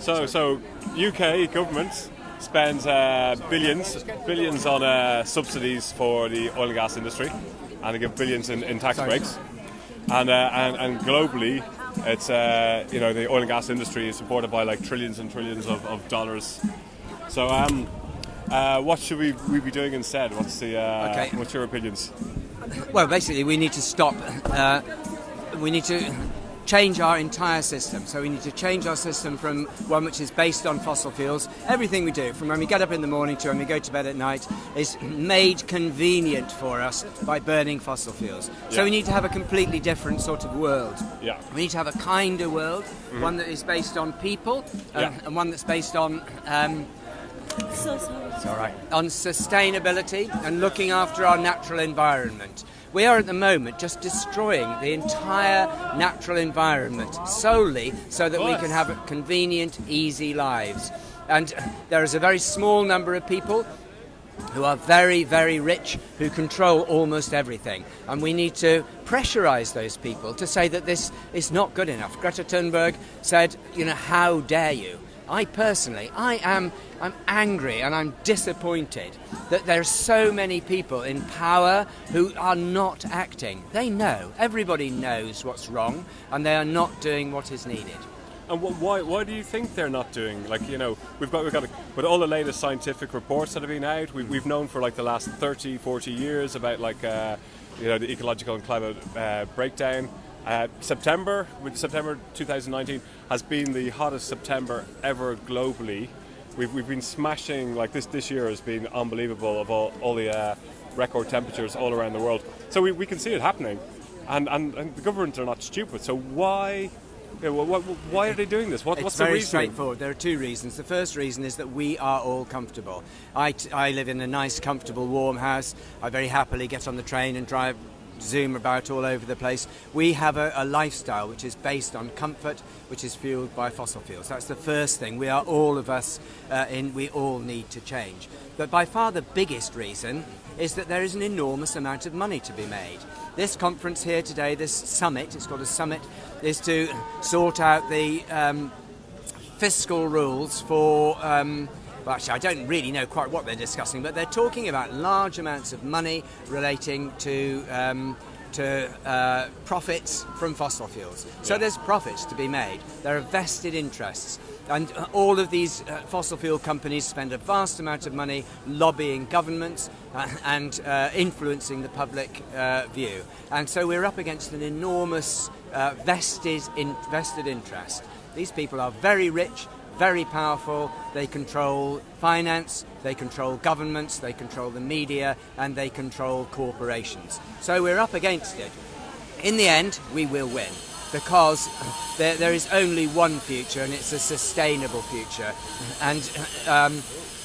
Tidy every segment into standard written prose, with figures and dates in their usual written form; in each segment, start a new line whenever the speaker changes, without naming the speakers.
So UK government spends billions on subsidies for the oil and gas industry, and they give billions in tax breaks. And globally, it's the oil and gas industry is supported by like trillions and trillions of dollars. So what should we be doing instead? What's your opinions?
Well, basically, we need to stop. We need to change our entire system. So we need to change our system from one which is based on fossil fuels. Everything we do, from when we get up in the morning to when we go to bed at night, is made convenient for us by burning fossil fuels. Yeah. So we need to have a completely different sort of world.
Yeah.
We need to have a kinder world, one that is based on people, and one that's based on...
So sorry.
It's all right. On sustainability and looking after our natural environment. We are at the moment just destroying the entire natural environment solely so that we can have convenient, easy lives. And there is a very small number of people who are very, very rich, who control almost everything. And we need to pressurise those people to say that this is not good enough. Greta Thunberg said, how dare you? I'm angry and I'm disappointed that there are so many people in power who are not acting. They know, everybody knows what's wrong, and they are not doing what is needed.
And why do you think they're not doing? We've got with all the latest scientific reports that have been out, we've known for like the last 30, 40 years about the ecological and climate breakdown. September 2019 has been the hottest September ever globally. We've been smashing, this year has been unbelievable, of all the record temperatures all around the world. So we can see it happening, and the governments are not stupid. So why are they doing this? What's the reason?
It's very straightforward. There are two reasons. The first reason is that we are all comfortable. I live in a nice, comfortable, warm house. I very happily get on the train and zoom about all over the place. We have a lifestyle which is based on comfort, which is fueled by fossil fuels. That's the first thing. We are all of us we all need to change. But by far the biggest reason is that there is an enormous amount of money to be made. This conference here today, this summit, it's called a summit, is to sort out the fiscal rules for well, actually, I don't really know quite what they're discussing, but they're talking about large amounts of money relating to profits from fossil fuels. So there's profits to be made. There are vested interests. And all of these fossil fuel companies spend a vast amount of money lobbying governments and influencing the public view. And so we're up against an enormous vested interest. These people are very rich, very powerful. They control finance, they control governments, they control the media, and they control corporations. So we're up against it. In the end, we will win, because there is only one future, and it's a sustainable future. And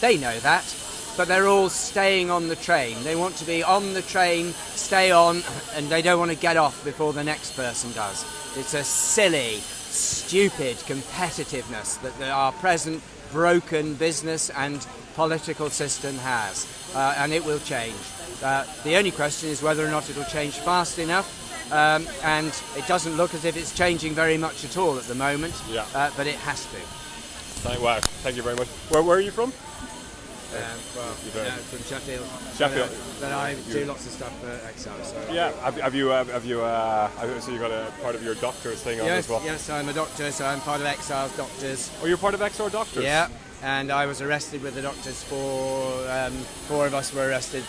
they know that, but they're all staying on the train. They want to be on the train, stay on, and they don't want to get off before the next person does. It's a silly, stupid competitiveness that our present broken business and political system has, and it will change. The only question is whether or not it will change fast enough, and it doesn't look as if it's changing very much at all at the moment, but it has to.
Wow, thank you very much. Where are you from?
From Sheffield.
Sheffield.
But I do lots of stuff for XR. So.
Yeah. Have you? So you got a part of your doctor's thing on as well?
Yes, I'm a doctor, so I'm part of XR's doctors.
Oh, you're part of XR doctors?
Yeah. And I was arrested with the doctors four of us were arrested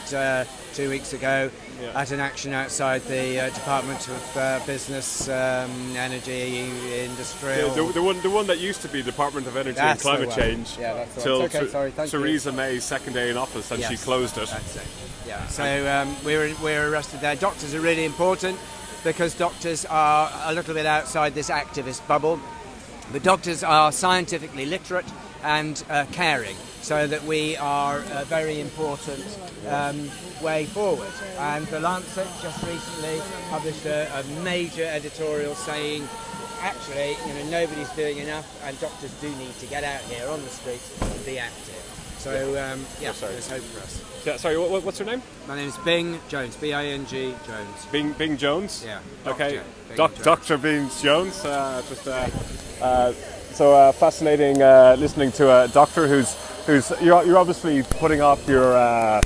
2 weeks ago at an action outside the Department of Business, Energy, Industrial...
The one that used to be Department of Energy and Climate Change.
Yeah, that's the
till
one. Okay, sorry, thank you.
Theresa May's second day in office, and she closed it.
That's it. Yeah. So we're arrested there. Doctors are really important, because doctors are a little bit outside this activist bubble. But doctors are scientifically literate and caring, so that we are a very important way forward. And The Lancet just recently published a major editorial saying, actually, nobody's doing enough, and doctors do need to get out here on the streets and be active. So, there's hope for us.
Yeah, sorry, what's your name?
My name is Bing Jones, B-I-N-G Jones.
Bing Jones?
Yeah.
Okay, Dr. Bing Jones. So fascinating listening to a doctor who's you're obviously putting up the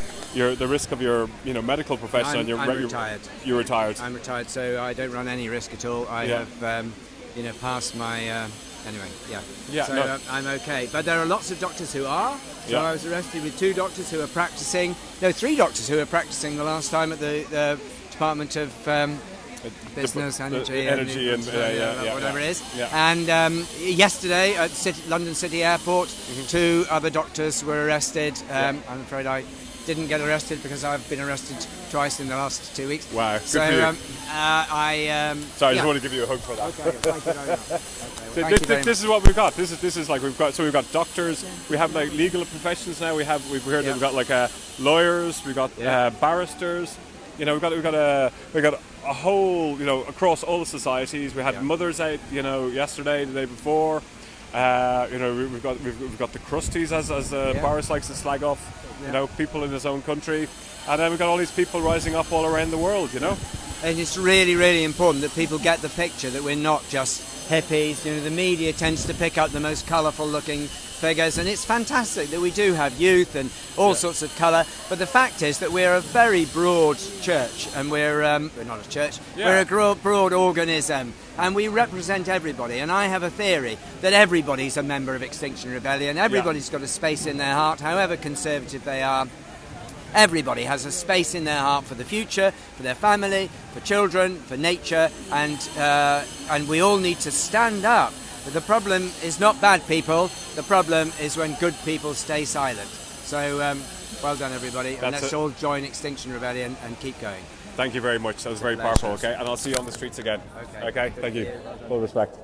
risk of your medical profession.
I'm retired.
You're retired.
I'm retired, so I don't run any risk at all. I have passed my anyway. Yeah. So
no.
I'm okay. But there are lots of doctors who are. So I was arrested with 2 doctors who are practicing. No, 3 doctors who were practicing the last time at the Department of Business, Energy, and whatever it is.
Yeah.
And yesterday at London City Airport, 2 other doctors were arrested. I'm afraid I didn't get arrested because I've been arrested twice in the last 2 weeks.
Wow, good
so
for you.
I
Sorry, I just want to give you a hug for that.
Okay, thank you very much.
This is what we've got. This is like we've got doctors. We have like legal professions now. We've heard that we've got like lawyers. We've got barristers. We've got a whole across all the societies. We had mothers out yesterday, the day before. We've got the crusties as Boris likes to slag off. People in his own country, and then we've got all these people rising up all around the world.
And it's really, really important that people get the picture that we're not just hippies. The media tends to pick up the most colourful looking figures, and it's fantastic that we do have youth and all sorts of colour. But the fact is that we're a very broad church, and we're not a church. We're a broad organism, and we represent everybody. And I have a theory that everybody's a member of Extinction Rebellion. Everybody's got a space in their heart, however conservative they are. Everybody has a space in their heart for the future, for their family, for children, for nature, and we all need to stand up. But the problem is not bad people. The problem is when good people stay silent. So, well done, everybody. And let's all join Extinction Rebellion and keep going.
Thank you very much. That was very powerful. Okay, and I'll see you on the streets again. Okay, thank you. Full respect.